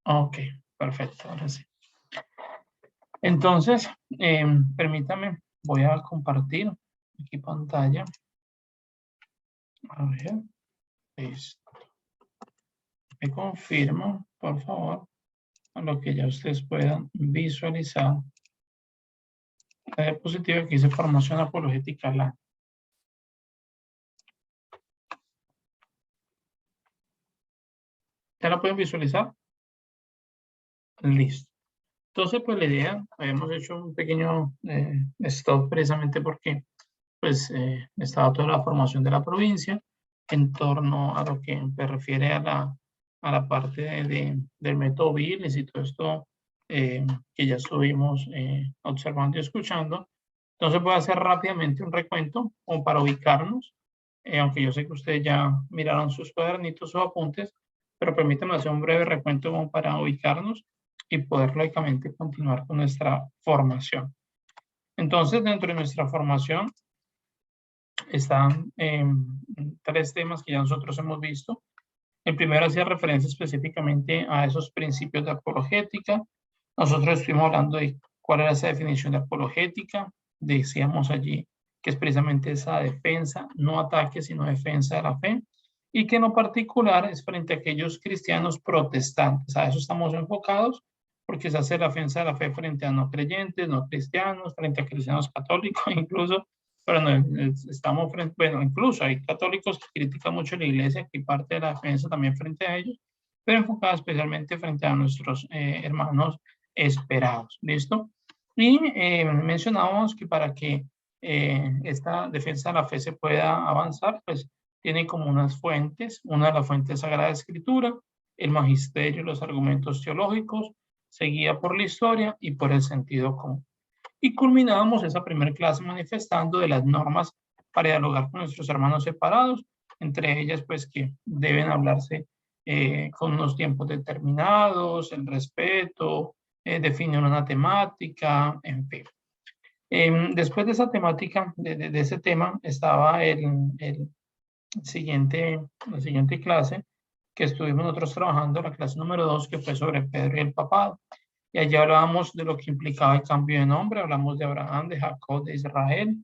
Ok, perfecto, ahora sí. Entonces, permítame, voy a compartir aquí pantalla. A ver, listo. Me confirmo, por favor, a lo que ya ustedes puedan visualizar la diapositiva que dice formación apologética LAN. ¿Ya la pueden visualizar? Listo. Entonces, pues la idea, habíamos hecho un pequeño stop precisamente porque pues estaba toda la formación de la provincia en torno a lo que se refiere a la parte del método Biles y todo esto que ya estuvimos observando y escuchando. Entonces voy a hacer rápidamente un recuento como para ubicarnos, aunque yo sé que ustedes ya miraron sus cuadernitos o apuntes, pero permítanme hacer un breve recuento como para ubicarnos y poder lógicamente continuar con nuestra formación. Entonces, dentro de nuestra formación están tres temas que ya nosotros hemos visto. El primero hacía referencia específicamente a esos principios de apologética. Nosotros estuvimos hablando de cuál era esa definición de apologética. Decíamos allí que es precisamente esa defensa, no ataque, sino defensa de la fe, y que en lo particular es frente a aquellos cristianos protestantes. A eso estamos enfocados, porque se hace la defensa de la fe frente a no creyentes, no cristianos, frente a cristianos católicos, incluso, pero no, estamos frente, bueno, incluso hay católicos que critican mucho la iglesia, que parte de la defensa también frente a ellos, pero enfocada especialmente frente a nuestros hermanos esperados, ¿listo? Y mencionábamos que para que esta defensa de la fe se pueda avanzar, pues tiene como unas fuentes, una de las fuentes Sagrada Escritura, el magisterio, los argumentos teológicos, seguida por la historia y por el sentido común. Y culminábamos esa primera clase manifestando de las normas para dialogar con nuestros hermanos separados, entre ellas pues que deben hablarse con unos tiempos determinados, el respeto, definir una temática, en fin. Después de esa temática, de ese tema, estaba la siguiente clase que estuvimos nosotros trabajando, la clase número 2, que fue sobre Pedro y el papado. Y allí hablábamos de lo que implicaba el cambio de nombre, hablamos de Abraham, de Jacob, de Israel,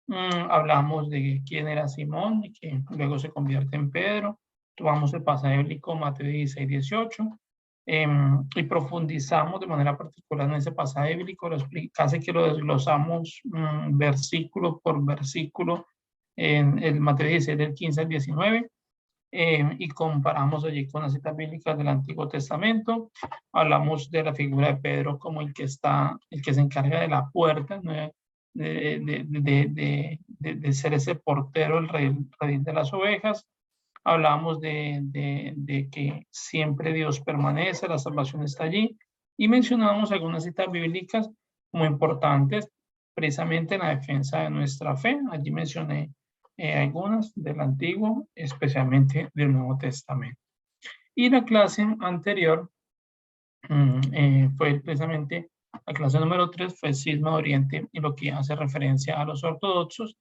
hablamos de quién era Simón y que luego se convierte en Pedro, tomamos el pasaje bíblico Mateo 16, 18, y profundizamos de manera particular en ese pasaje bíblico, casi que lo desglosamos versículo por versículo en el Mateo 16 del 15 al 19, y comparamos allí con las citas bíblicas del Antiguo Testamento. Hablamos de la figura de Pedro como el que se encarga de la puerta, ¿no? de ser ese portero, el rey de las ovejas. Hablamos de que siempre Dios permanece, la salvación está allí, y mencionamos algunas citas bíblicas muy importantes, precisamente en la defensa de nuestra fe. Allí mencioné algunas del Antiguo, especialmente del Nuevo Testamento. Y la clase anterior fue precisamente, la clase número 3 fue Cisma de Oriente y lo que hace referencia a los ortodoxos.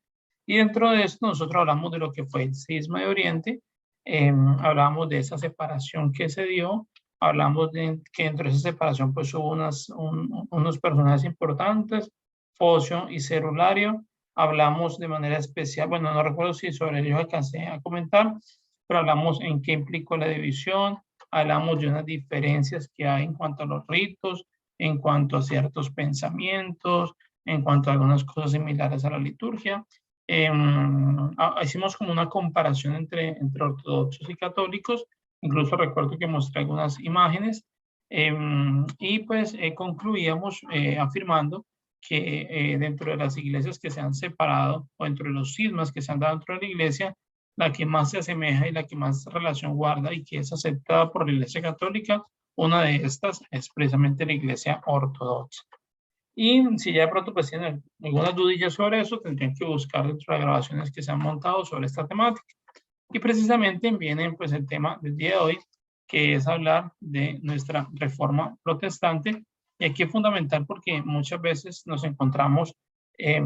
Y dentro de esto nosotros hablamos de lo que fue el Cisma de Oriente, hablamos de esa separación que se dio, hablamos de que dentro de esa separación pues hubo unos personajes importantes, Focio y Cerulario. Hablamos de manera especial, bueno, no recuerdo si sobre ello alcancé a comentar, pero hablamos en qué implicó la división, hablamos de unas diferencias que hay en cuanto a los ritos, en cuanto a ciertos pensamientos, en cuanto a algunas cosas similares a la liturgia. Hicimos como una comparación entre ortodoxos y católicos, incluso recuerdo que mostré algunas imágenes, y pues concluíamos afirmando que dentro de las iglesias que se han separado o dentro de los cismas que se han dado dentro de la iglesia, la que más se asemeja y la que más relación guarda y que es aceptada por la Iglesia Católica, una de estas es precisamente la Iglesia Ortodoxa. Y si ya de pronto pues tienen algunas dudillas sobre eso, tendrían que buscar dentro de las grabaciones que se han montado sobre esta temática. Y precisamente viene pues el tema del día de hoy, que es hablar de nuestra reforma protestante. Y aquí es fundamental porque muchas veces nos encontramos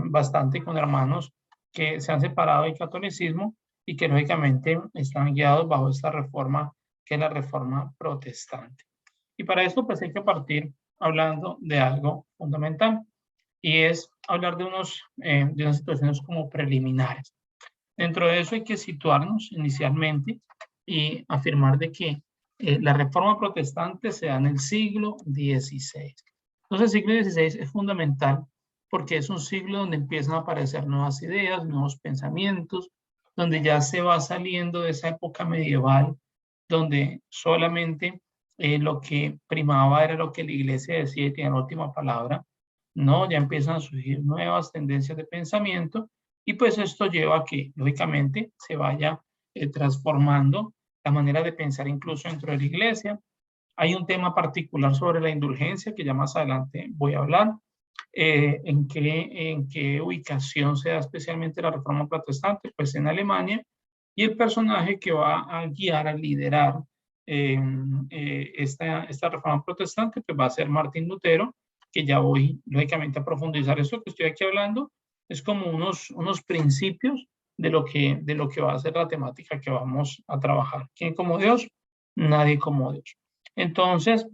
bastante con hermanos que se han separado del catolicismo y que lógicamente están guiados bajo esta reforma, que es la reforma protestante. Y para esto pues hay que partir hablando de algo fundamental y es hablar de unas situaciones como preliminares. Dentro de eso hay que situarnos inicialmente y afirmar de que la reforma protestante se da en el siglo XVI. Entonces el siglo XVI es fundamental porque es un siglo donde empiezan a aparecer nuevas ideas, nuevos pensamientos, donde ya se va saliendo de esa época medieval, donde solamente lo que primaba era lo que la iglesia decía y tenía la última palabra. No, ya empiezan a surgir nuevas tendencias de pensamiento y pues esto lleva a que, lógicamente, se vaya transformando la manera de pensar incluso dentro de la iglesia. Hay un tema particular sobre la indulgencia que ya más adelante voy a hablar. En qué ubicación se da especialmente la reforma protestante? Pues en Alemania, y el personaje que va a guiar, a liderar esta reforma protestante, pues va a ser Martín Lutero, que ya voy lógicamente a profundizar. Eso que estoy aquí hablando es como unos principios de lo que va a ser la temática que vamos a trabajar. ¿Quién como Dios? Nadie como Dios. Entonces,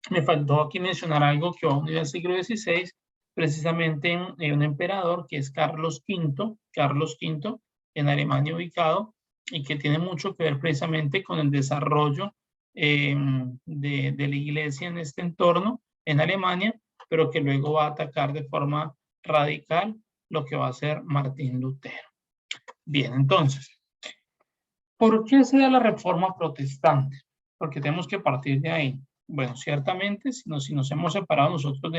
me faltó aquí mencionar algo que va a unir al siglo XVI, precisamente un emperador que es Carlos V en Alemania ubicado, y que tiene mucho que ver precisamente con el desarrollo de la iglesia en este entorno en Alemania, pero que luego va a atacar de forma radical lo que va a ser Martín Lutero. Bien, entonces, ¿por qué se da la reforma protestante? Porque tenemos que partir de ahí. Bueno, ciertamente, si nos hemos separado nosotros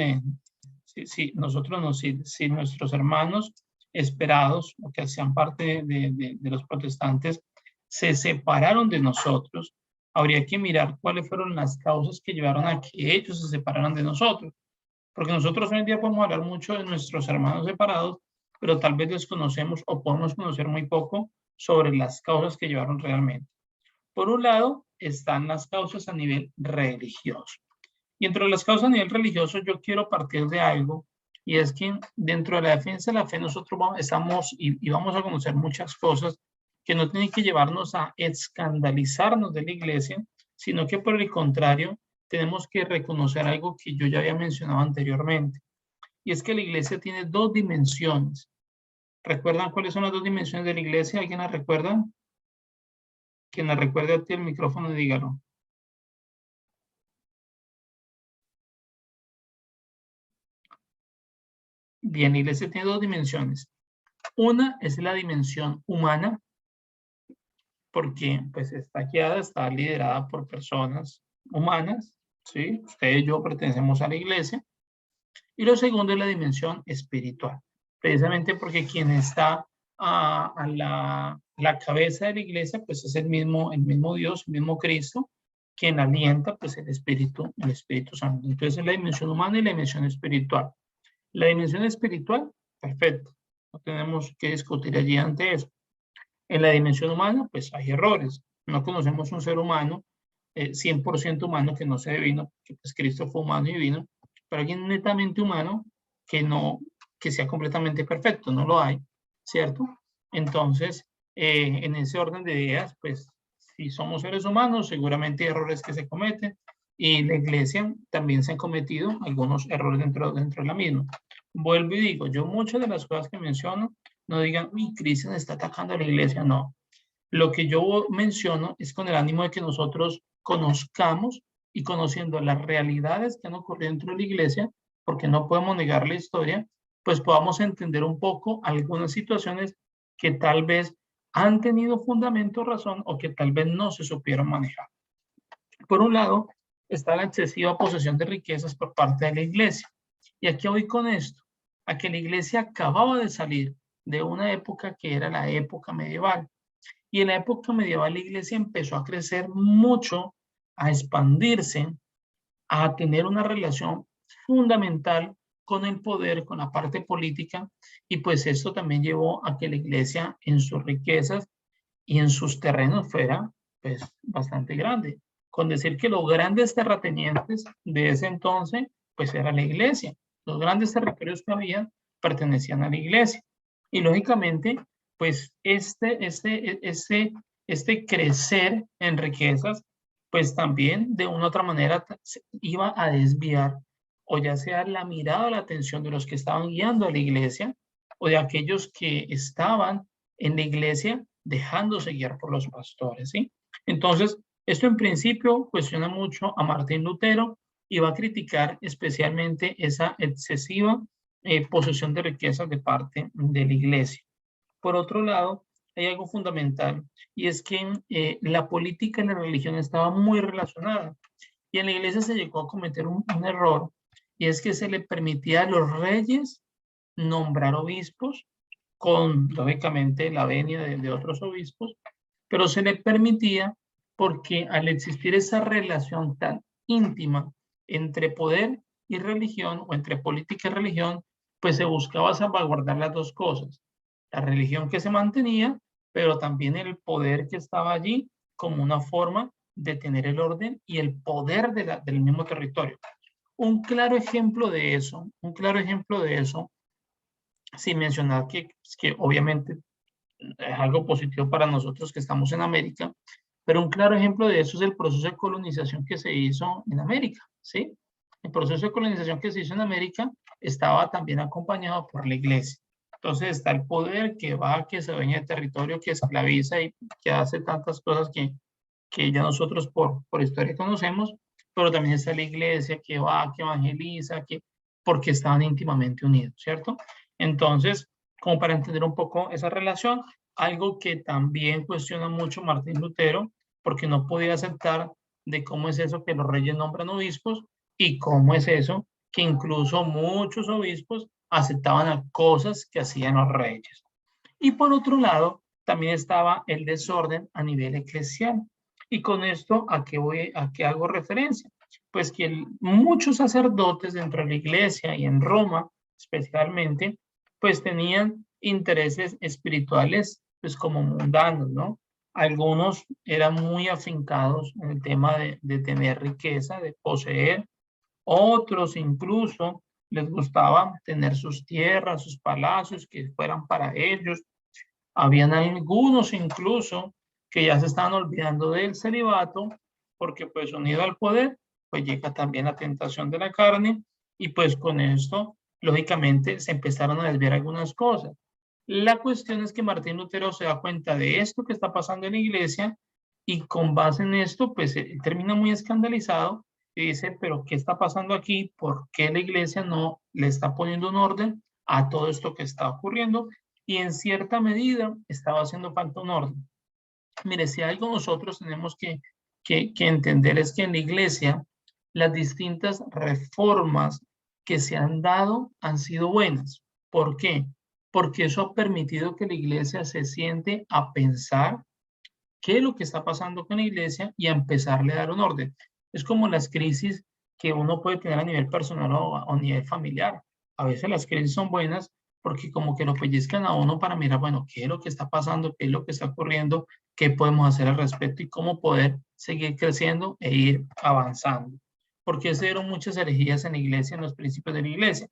si nuestros hermanos esperados, o que hacían parte de los protestantes, se separaron de nosotros, habría que mirar cuáles fueron las causas que llevaron a que ellos se separaran de nosotros. Porque nosotros hoy en día podemos hablar mucho de nuestros hermanos separados, pero tal vez desconocemos o podemos conocer muy poco sobre las causas que llevaron realmente. Por un lado, están las causas a nivel religioso. Y entre las causas a nivel religioso yo quiero partir de algo, y es que dentro de la defensa de la fe nosotros estamos y vamos a conocer muchas cosas que no tienen que llevarnos a escandalizarnos de la iglesia, sino que por el contrario tenemos que reconocer algo que yo ya había mencionado anteriormente, y es que la iglesia tiene dos dimensiones. ¿Recuerdan cuáles son las dos dimensiones de la iglesia? ¿Alguien las recuerda? Quien la recuerde a ti el micrófono, dígalo. Bien, la iglesia tiene dos dimensiones. Una es la dimensión humana, porque pues está guiada, está liderada por personas humanas, ¿sí? Usted y yo pertenecemos a la iglesia. Y lo segundo es la dimensión espiritual, precisamente porque quien está a la cabeza de la iglesia, pues es el mismo Dios, el mismo Cristo, quien alienta pues el Espíritu Santo. Entonces es la dimensión humana y la dimensión espiritual. La dimensión espiritual, perfecto, no tenemos que discutir allí ante eso. En la dimensión humana, pues hay errores. No conocemos un ser humano 100% humano que no sea divino, que pues Cristo fue humano y divino, pero alguien netamente humano que no, que sea completamente perfecto, no lo hay, ¿cierto? Entonces, en ese orden de ideas, pues si somos seres humanos, seguramente hay errores que se cometen, y la iglesia también se han cometido algunos errores dentro de la misma. Vuelvo y digo, yo muchas de las cosas que menciono, no digan, uy, Cristian está atacando a la iglesia, no. Lo que yo menciono es con el ánimo de que nosotros conozcamos y conociendo las realidades que han ocurrido dentro de la iglesia, porque no podemos negar la historia, pues podamos entender un poco algunas situaciones que tal vez han tenido fundamento, razón, o que tal vez no se supieron manejar. Por un lado, está la excesiva posesión de riquezas por parte de la iglesia. Y aquí voy con esto, a que la iglesia acababa de salir de una época que era la época medieval. Y en la época medieval la iglesia empezó a crecer mucho, a expandirse, a tener una relación fundamental con el poder, con la parte política, y pues esto también llevó a que la iglesia en sus riquezas y en sus terrenos fuera pues bastante grande. Con decir que los grandes terratenientes de ese entonces pues era la iglesia. Los grandes territorios que había pertenecían a la iglesia. Y lógicamente pues este crecer en riquezas pues también de una u otra manera iba a desviar o ya sea la mirada o la atención de los que estaban guiando a la iglesia o de aquellos que estaban en la iglesia dejándose guiar por los pastores, ¿sí? Entonces, esto en principio cuestiona mucho a Martín Lutero y va a criticar especialmente esa excesiva posesión de riquezas de parte de la iglesia. Por otro lado, hay algo fundamental y es que la política y la religión estaban muy relacionadas y en la iglesia se llegó a cometer un error y es que se le permitía a los reyes nombrar obispos con, lógicamente, la venia de otros obispos, pero se le permitía porque al existir esa relación tan íntima entre poder y religión, o entre política y religión, pues se buscaba salvaguardar las dos cosas. La religión que se mantenía, pero también el poder que estaba allí como una forma de tener el orden y el poder del mismo territorio. Un claro ejemplo de eso, sin mencionar que obviamente es algo positivo para nosotros que estamos en América, pero un claro ejemplo de eso es el proceso de colonización que se hizo en América, ¿sí? El proceso de colonización que se hizo en América estaba también acompañado por la iglesia. Entonces está el poder que va, que se dueña de territorio, que esclaviza y que hace tantas cosas que ya nosotros por historia conocemos, pero también está la iglesia que va, que evangeliza, porque estaban íntimamente unidos, ¿cierto? Entonces, como para entender un poco esa relación, algo que también cuestiona mucho Martín Lutero, porque no podía aceptar de cómo es eso que los reyes nombran obispos y cómo es eso que incluso muchos obispos aceptaban a cosas que hacían los reyes. Y por otro lado, también estaba el desorden a nivel eclesial. Y con esto, ¿a qué hago referencia? Pues que muchos sacerdotes dentro de la iglesia y en Roma, especialmente, pues tenían intereses espirituales, pues como mundanos, ¿no? Algunos eran muy afincados en el tema de tener riqueza, de poseer. Otros incluso les gustaba tener sus tierras, sus palacios que fueran para ellos. Habían algunos incluso que ya se estaban olvidando del celibato, porque pues unido al poder, pues llega también la tentación de la carne y pues con esto, lógicamente, se empezaron a desviar algunas cosas. La cuestión es que Martín Lutero se da cuenta de esto que está pasando en la iglesia y con base en esto, pues termina muy escandalizado y dice, pero ¿qué está pasando aquí? ¿Por qué la iglesia no le está poniendo un orden a todo esto que está ocurriendo? Y en cierta medida estaba haciendo falta un orden. Mire, si algo nosotros tenemos que entender es que en la iglesia las distintas reformas que se han dado han sido buenas. ¿Por qué? Porque eso ha permitido que la iglesia se siente a pensar qué es lo que está pasando con la iglesia y a empezarle a dar un orden. Es como las crisis que uno puede tener a nivel personal o a nivel familiar. A veces las crisis son buenas porque como que lo pellizcan a uno para mirar, bueno, qué es lo que está pasando, qué es lo que está ocurriendo, qué podemos hacer al respecto y cómo poder seguir creciendo e ir avanzando. Porque se dieron muchas herejías en la iglesia, en los principios de la iglesia,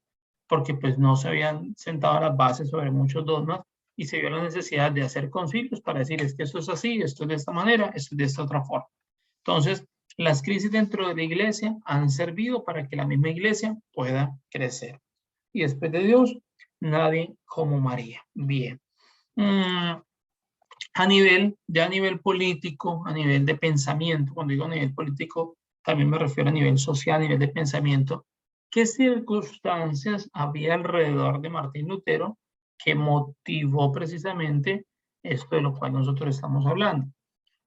porque pues no se habían sentado las bases sobre muchos dogmas y se vio la necesidad de hacer concilios para decir, es que esto es así, esto es de esta manera, esto es de esta otra forma. Entonces, las crisis dentro de la iglesia han servido para que la misma iglesia pueda crecer. Y después de Dios, nadie como María. Bien. Ya a nivel político, a nivel de pensamiento, cuando digo a nivel político, también me refiero a nivel social, a nivel de pensamiento, ¿qué circunstancias había alrededor de Martín Lutero que motivó precisamente esto de lo cual nosotros estamos hablando?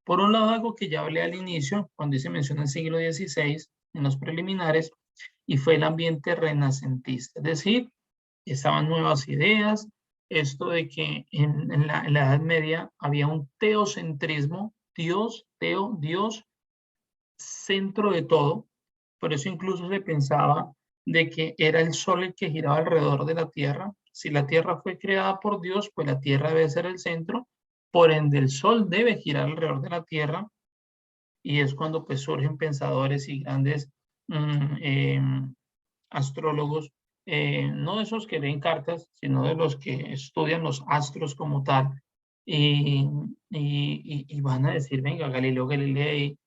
Por un lado, algo que ya hablé al inicio, cuando se menciona el siglo XVI, en los preliminares, y fue el ambiente renacentista, es decir, estaban nuevas ideas, esto de que en la Edad Media había un teocentrismo, Dios, centro de todo, por eso incluso se pensaba de que era el sol el que giraba alrededor de la tierra. Si la tierra fue creada por Dios, pues la tierra debe ser el centro, por ende el sol debe girar alrededor de la tierra y es cuando pues surgen pensadores y grandes astrólogos, no de esos que leen cartas, sino de los que estudian los astros como tal y van a decir, venga, Galileo Galilei,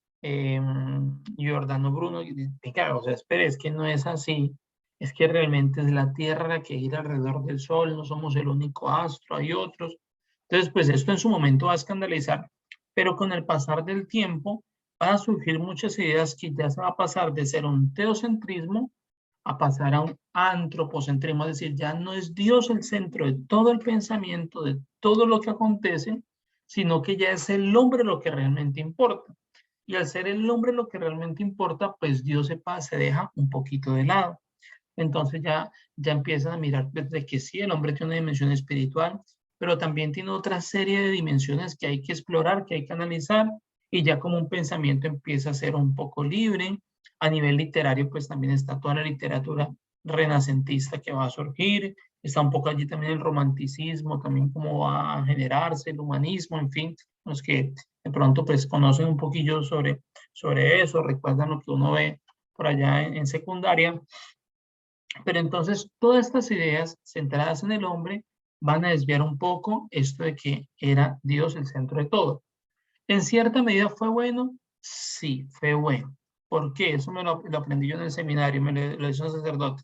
Giordano Bruno, y dice, "Venga, o sea, espere, es que no es así, es que realmente es la Tierra la que gira alrededor del Sol, no somos el único astro, hay otros". Entonces, pues esto en su momento va a escandalizar, pero con el pasar del tiempo van a surgir muchas ideas que ya se va a pasar de ser un teocentrismo a pasar a un antropocentrismo, es decir, ya no es Dios el centro de todo el pensamiento, de todo lo que acontece, sino que ya es el hombre lo que realmente importa. Y al ser el hombre lo que realmente importa, pues Dios se deja un poquito de lado. Entonces ya empiezan a mirar desde que sí, el hombre tiene una dimensión espiritual, pero también tiene otra serie de dimensiones que hay que explorar, que hay que analizar, y ya como un pensamiento empieza a ser un poco libre. A nivel literario, pues también está toda la literatura renacentista que va a surgir, está un poco allí también el romanticismo, también cómo va a generarse el humanismo, en fin, los que de pronto pues conocen un poquillo sobre eso, recuerdan lo que uno ve por allá en secundaria. Pero entonces todas estas ideas centradas en el hombre van a desviar un poco esto de que era Dios el centro de todo. ¿En cierta medida fue bueno? Sí, fue bueno. ¿Por qué? Eso lo aprendí yo en el seminario, lo hizo un sacerdote.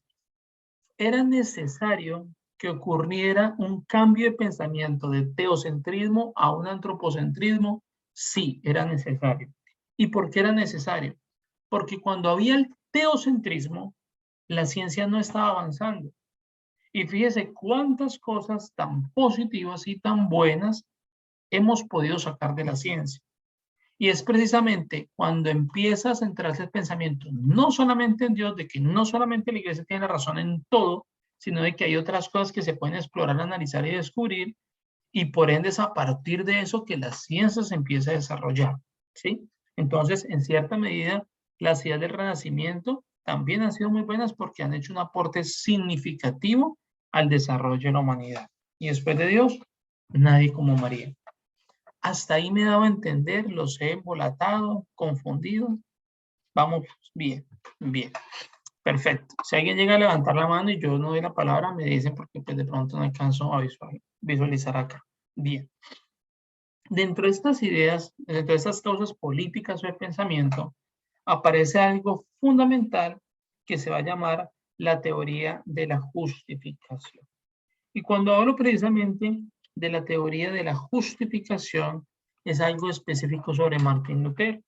Era necesario que ocurriera un cambio de pensamiento de teocentrismo a un antropocentrismo. Sí, era necesario. ¿Y por qué era necesario? Porque cuando había el teocentrismo, la ciencia no estaba avanzando. Y fíjese cuántas cosas tan positivas y tan buenas hemos podido sacar de la ciencia. Y es precisamente cuando empieza a centrarse el pensamiento no solamente en Dios, de que no solamente la iglesia tiene la razón en todo, sino de que hay otras cosas que se pueden explorar, analizar y descubrir, y por ende es a partir de eso que la ciencia se empieza a desarrollar, ¿sí? Entonces, en cierta medida, las ideas del Renacimiento también han sido muy buenas porque han hecho un aporte significativo al desarrollo de la humanidad. Y después de Dios, nadie como María. Hasta ahí me he dado a entender, los he embolatado, confundido. Vamos bien, bien. Perfecto. Si alguien llega a levantar la mano y yo no doy la palabra, me dicen porque pues de pronto no alcanzo a visualizar acá. Bien. Dentro de estas ideas, dentro de estas causas políticas o de pensamiento, aparece algo fundamental que se va a llamar la teoría de la justificación. Y cuando hablo precisamente de la teoría de la justificación, es algo específico sobre Martín Lutero.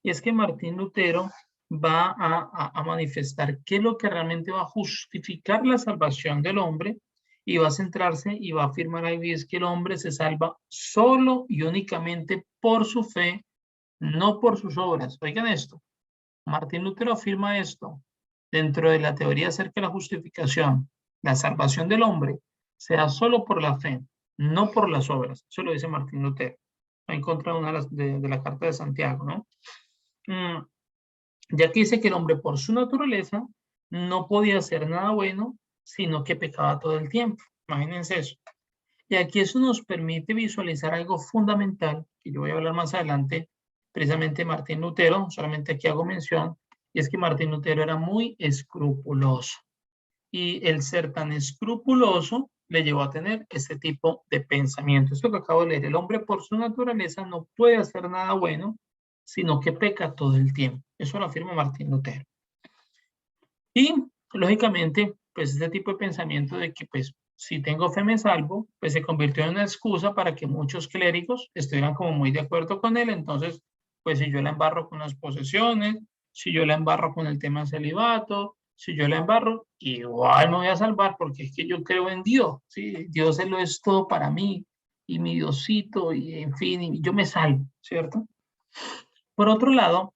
Y es que Martín Lutero va a manifestar qué es lo que realmente va a justificar la salvación del hombre y va a centrarse y va a afirmar ahí es que el hombre se salva solo y únicamente por su fe, no por sus obras. Oigan esto, Martín Lutero afirma esto dentro de la teoría acerca de la justificación. La salvación del hombre será solo por la fe, no por las obras. Eso lo dice Martín Lutero. En contra de una de la carta de Santiago, ¿no? Ya que dice que el hombre por su naturaleza no podía hacer nada bueno, sino que pecaba todo el tiempo. Imagínense eso. Y aquí eso nos permite visualizar algo fundamental, que yo voy a hablar más adelante, precisamente Martín Lutero, solamente aquí hago mención, y es que Martín Lutero era muy escrupuloso. Y el ser tan escrupuloso le llevó a tener este tipo de pensamiento. Esto que acabo de leer, el hombre por su naturaleza no puede hacer nada bueno, sino que peca todo el tiempo. Eso lo afirma Martín Lutero. Y lógicamente, pues este tipo de pensamiento de que pues si tengo fe me salvo, pues se convirtió en una excusa para que muchos clérigos estuvieran como muy de acuerdo con él. Entonces, pues si yo la embarro con las posesiones, si yo la embarro con el tema del celibato, si yo la embarro, igual me voy a salvar porque es que yo creo en Dios, ¿sí? Dios lo es todo para mí y mi Diosito y en fin, y yo me salvo, ¿cierto? Por otro lado,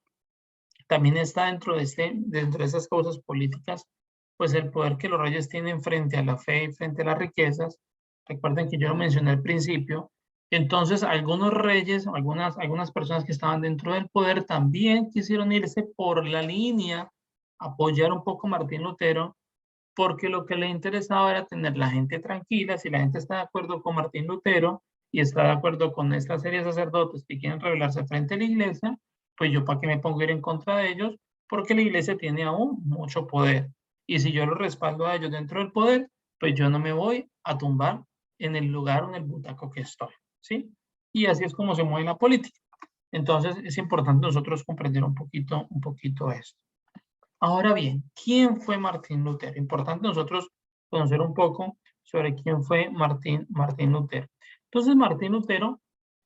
también está dentro de esas causas políticas, pues el poder que los reyes tienen frente a la fe y frente a las riquezas. Recuerden que yo lo mencioné al principio. Entonces, algunos reyes, algunas personas que estaban dentro del poder también quisieron irse por la línea, apoyar un poco a Martín Lutero, porque lo que le interesaba era tener la gente tranquila. Si la gente está de acuerdo con Martín Lutero y está de acuerdo con esta serie de sacerdotes que quieren rebelarse frente a la iglesia, pues yo para qué me pongo a ir en contra de ellos, porque la iglesia tiene aún mucho poder. Y si yo lo respaldo a ellos dentro del poder, pues yo no me voy a tumbar en el lugar o en el butaco que estoy, ¿sí? Y así es como se mueve la política. Entonces es importante nosotros comprender un poquito esto. Ahora bien, ¿quién fue Martín Lutero? Importante nosotros conocer un poco sobre quién fue Martín Lutero. Entonces Martín Lutero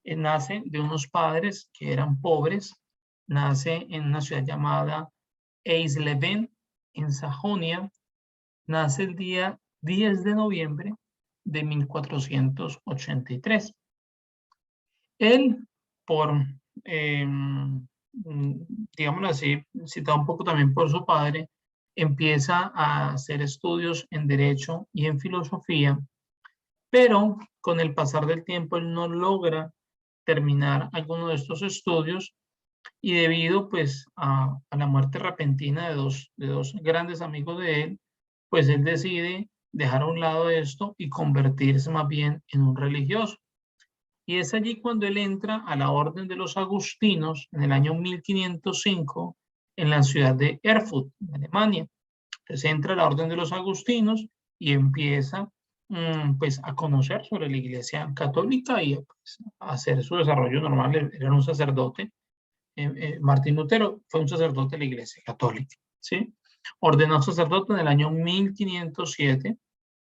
nace de unos padres que eran pobres, nace en una ciudad llamada Eisleben, en Sajonia, nace el día 10 de noviembre de 1483. Él, por, eh, digámoslo así, citado un poco también por su padre, empieza a hacer estudios en Derecho y en Filosofía, pero con el pasar del tiempo él no logra terminar alguno de estos estudios y debido pues a la muerte repentina de dos grandes amigos de él, pues él decide dejar a un lado esto y convertirse más bien en un religioso. Y es allí cuando él entra a la Orden de los Agustinos en el año 1505 en la ciudad de Erfurt, en Alemania. Entonces entra a la Orden de los Agustinos y empieza pues a conocer sobre la Iglesia Católica y pues, a hacer su desarrollo normal. Él era un sacerdote. Martín Lutero fue un sacerdote de la Iglesia Católica, ¿sí? Ordenó sacerdote en el año 1507.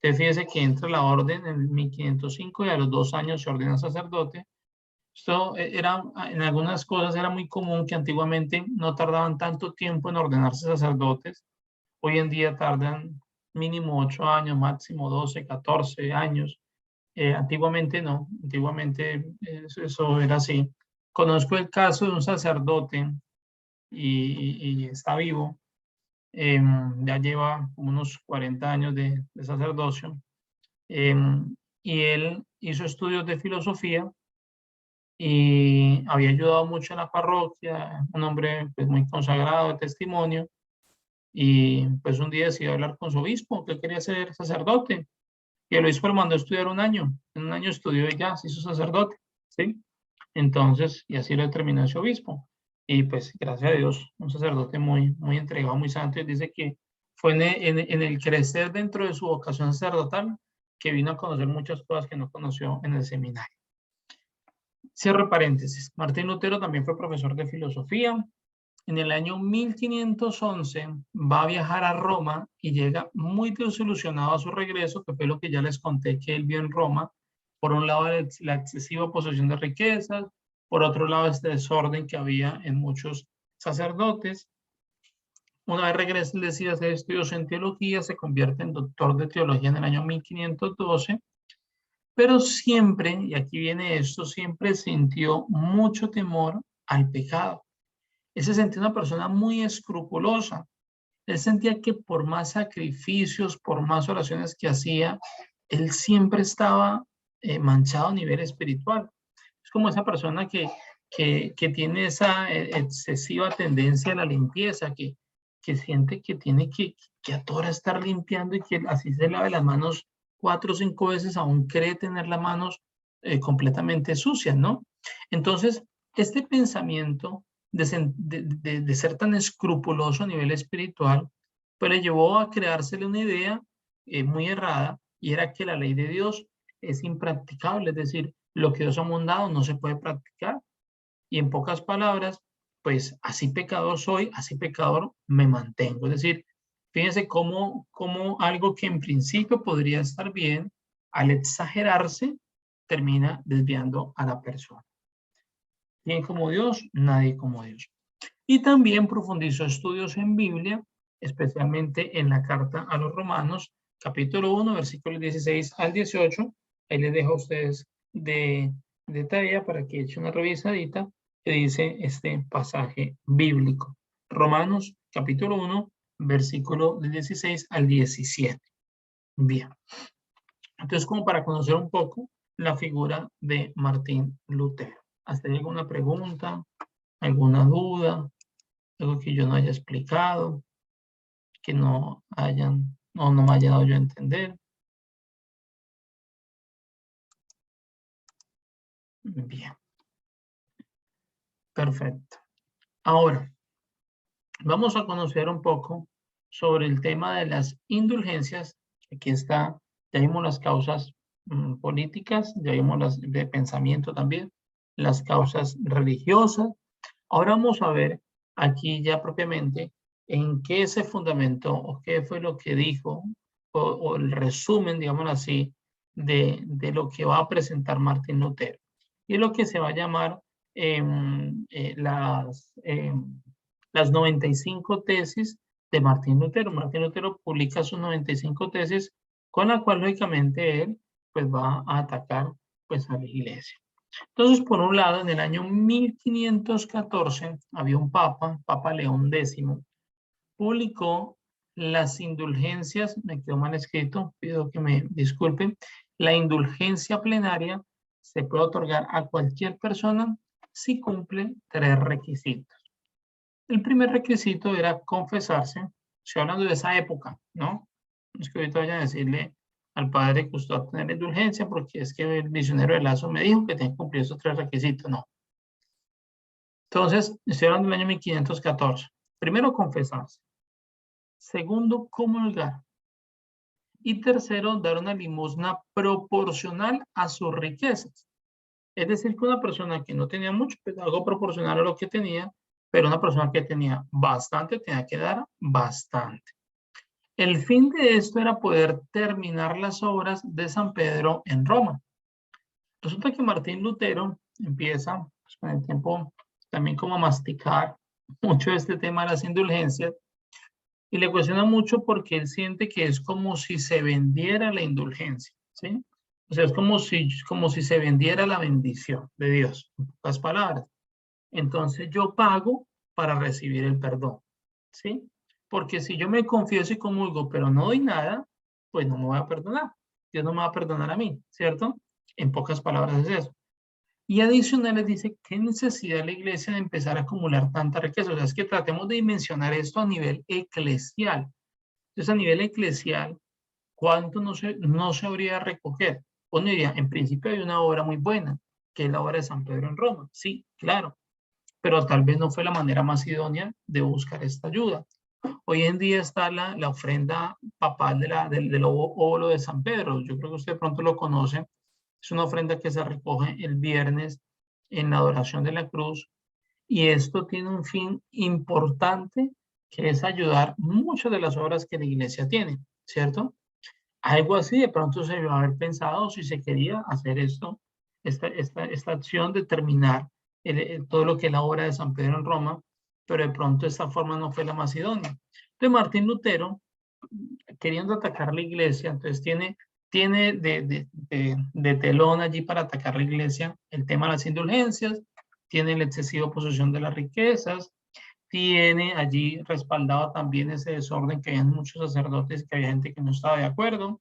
Entonces fíjese que entra a la orden en 1505 y a los 2 años se ordena sacerdote. Esto era, en algunas cosas era muy común que antiguamente no tardaban tanto tiempo en ordenarse sacerdotes. Hoy en día tardan mínimo 8 años, máximo 12, 14 años. Antiguamente no, antiguamente eso era así. Conozco el caso de un sacerdote y está vivo, ya lleva como unos 40 años de sacerdocio, y él hizo estudios de filosofía y había ayudado mucho en la parroquia, un hombre pues, muy consagrado de testimonio, y pues un día decidió hablar con su obispo, que él quería ser sacerdote, y el obispo lo mandó a estudiar un año. En un año estudió y ya se hizo sacerdote, ¿sí? Entonces, y así lo determinó ese obispo. Y pues, gracias a Dios, un sacerdote muy entregado, muy santo, y dice que fue en el crecer dentro de su vocación sacerdotal que vino a conocer muchas cosas que no conoció en el seminario. Cierro paréntesis. Martín Lutero también fue profesor de filosofía. En el año 1511 va a viajar a Roma y llega muy desilusionado a su regreso, que fue lo que ya les conté que él vio en Roma. Por un lado, la excesiva posesión de riquezas, por otro lado, este desorden que había en muchos sacerdotes. Una vez regresa, él decide hacer estudios en teología, se convierte en doctor de teología en el año 1512, pero siempre, y aquí viene esto, siempre sintió mucho temor al pecado. Él se sentía una persona muy escrupulosa. Él sentía que por más sacrificios, por más oraciones que hacía, él siempre estaba manchado a nivel espiritual. Es como esa persona que tiene esa excesiva tendencia a la limpieza, que siente que tiene que a toda hora estar limpiando y que así se lave las manos 4 o 5 veces, aún cree tener las manos completamente sucias, ¿no? Entonces, este pensamiento de ser tan escrupuloso a nivel espiritual, pues le llevó a creársele una idea muy errada, y era que la ley de Dios es impracticable, es decir, lo que Dios ha mandado no se puede practicar. Y en pocas palabras, pues así pecador soy, así pecador me mantengo. Es decir, fíjense cómo algo que en principio podría estar bien, al exagerarse, termina desviando a la persona. ¿Quién como Dios? Nadie como Dios. Y también profundizó estudios en Biblia, especialmente en la carta a los Romanos, capítulo 1, versículos 16 al 18. Ahí les dejo a ustedes de tarea para que echen una revisadita que dice este pasaje bíblico. Romanos, capítulo 1, versículo del 16 al 17. Bien. Entonces, como para conocer un poco la figura de Martín Lutero. ¿Hasta ahí alguna pregunta? ¿Alguna duda? ¿Algo que yo no haya explicado? ¿Que no no me haya dado yo a entender? Bien. Perfecto. Ahora, vamos a conocer un poco sobre el tema de las indulgencias. Aquí está, ya vimos las causas políticas, ya vimos las de pensamiento también. las causas religiosas. Ahora vamos a ver aquí ya propiamente en qué se fundamentó o qué fue lo que dijo o el resumen, digamos así, de lo que va a presentar Martín Lutero. Y lo que se va a llamar las 95 tesis de Martín Lutero. Martín Lutero publica sus 95 tesis con la cual lógicamente él pues va a atacar pues a la iglesia. Entonces, por un lado, en el año 1514 había un Papa León X, publicó las indulgencias, me quedó mal escrito, pido que me disculpen, la indulgencia plenaria se puede otorgar a cualquier persona si cumple 3 requisitos. El primer requisito era confesarse, estoy hablando de esa época, ¿no? No es que ahorita vayan a decirle al padre que usted va a tener indulgencia porque es que el misionero de Lazo me dijo que tenía que cumplir esos 3 requisitos, no. Entonces, estoy hablando del año 1514. Primero, confesarse. Segundo, comulgar. Y tercero, dar una limosna proporcional a sus riquezas. Es decir, que una persona que no tenía mucho, pues algo proporcional a lo que tenía, pero una persona que tenía bastante, tenía que dar bastante. El fin de esto era poder terminar las obras de San Pedro en Roma. Resulta que Martín Lutero empieza pues, con el tiempo también como a masticar mucho este tema de las indulgencias y le cuestiona mucho porque él siente que es como si se vendiera la indulgencia, ¿sí? O sea, es como si se vendiera la bendición de Dios, en pocas palabras. Entonces yo pago para recibir el perdón, ¿sí? Porque si yo me confieso y comulgo, pero no doy nada, pues no me voy a perdonar. Dios no me va a perdonar a mí, ¿cierto? En pocas palabras es eso. Y adicional les dice, ¿qué necesidad la iglesia de empezar a acumular tanta riqueza? O sea, es que tratemos de dimensionar esto a nivel eclesial. Entonces, a nivel eclesial, ¿cuánto no se habría de recoger? Uno diría, en principio hay una obra muy buena, que es la obra de San Pedro en Roma. Sí, claro, pero tal vez no fue la manera más idónea de buscar esta ayuda. Hoy en día está la ofrenda papal del óvulo de San Pedro. Yo creo que usted de pronto lo conoce. Es una ofrenda que se recoge el viernes en la adoración de la cruz. Y esto tiene un fin importante que es ayudar muchas de las obras que la iglesia tiene, ¿cierto? Algo así de pronto se iba a haber pensado si se quería hacer esto, esta acción de terminar todo lo que es la obra de San Pedro en Roma, pero de pronto esta forma no fue la más idónea. Entonces Martín Lutero, queriendo atacar la iglesia, entonces tiene de telón allí para atacar la iglesia el tema de las indulgencias, tiene la excesiva posesión de las riquezas, tiene allí respaldado también ese desorden que había muchos sacerdotes, que había gente que no estaba de acuerdo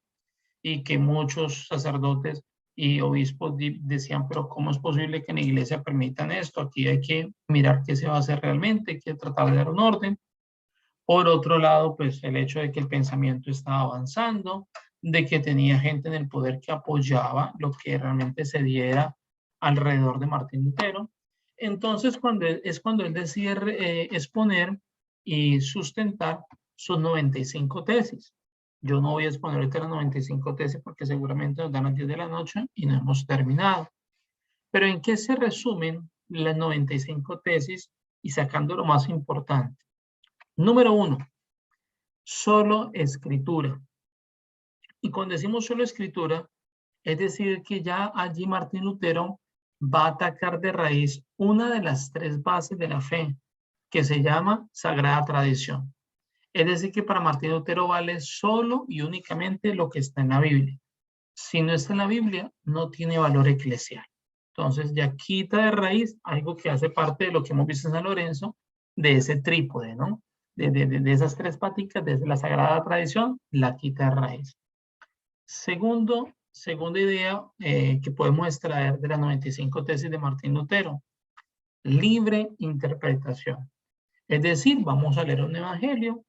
y que muchos sacerdotes y obispos decían, pero ¿cómo es posible que en la iglesia permitan esto? Aquí hay que mirar qué se va a hacer realmente, hay que tratar de dar un orden. Por otro lado, pues el hecho de que el pensamiento estaba avanzando, de que tenía gente en el poder que apoyaba lo que realmente se diera alrededor de Martín Lutero. Entonces, cuando él decide exponer y sustentar sus 95 tesis. Yo no voy a exponer ahorita las 95 tesis porque seguramente nos dan a las 10 de la noche y no hemos terminado. Pero ¿en qué se resumen las 95 tesis y sacando lo más importante? Número 1, solo escritura. Y cuando decimos solo escritura, es decir que ya allí Martín Lutero va a atacar de raíz una de las 3 bases de la fe, que se llama Sagrada Tradición. Es decir que para Martín Lutero vale solo y únicamente lo que está en la Biblia. Si no está en la Biblia, no tiene valor eclesial. Entonces ya quita de raíz algo que hace parte de lo que hemos visto en San Lorenzo, de ese trípode, ¿no? De esas 3 paticas, desde la Sagrada Tradición, la quita de raíz. Segunda idea que podemos extraer de las 95 tesis de Martín Lutero, libre interpretación. Es decir, vamos a leer un evangelio,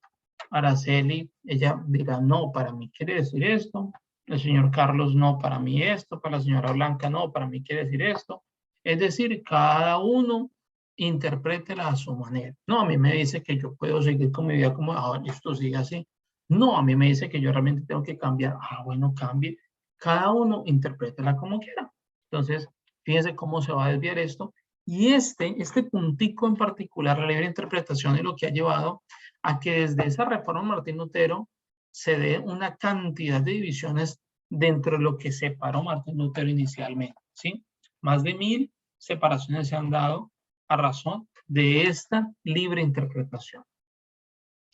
Araceli, ella dirá, no, para mí quiere decir esto, el señor Carlos, no, para mí esto, para la señora Blanca, no, para mí quiere decir esto. Es decir, cada uno interprétela a su manera. No, a mí me dice que yo puedo seguir con mi vida como, esto sigue así. No, a mí me dice que yo realmente tengo que cambiar. Bueno, cambie. Cada uno interprétela como quiera. Entonces, Fíjense cómo se va a desviar esto. Y este puntico en particular, la libre interpretación, es lo que ha llevado a que desde esa reforma Martín Lutero se dé una cantidad de divisiones dentro de lo que separó Martín Lutero inicialmente, ¿sí? Más de 1000 separaciones se han dado a razón de esta libre interpretación.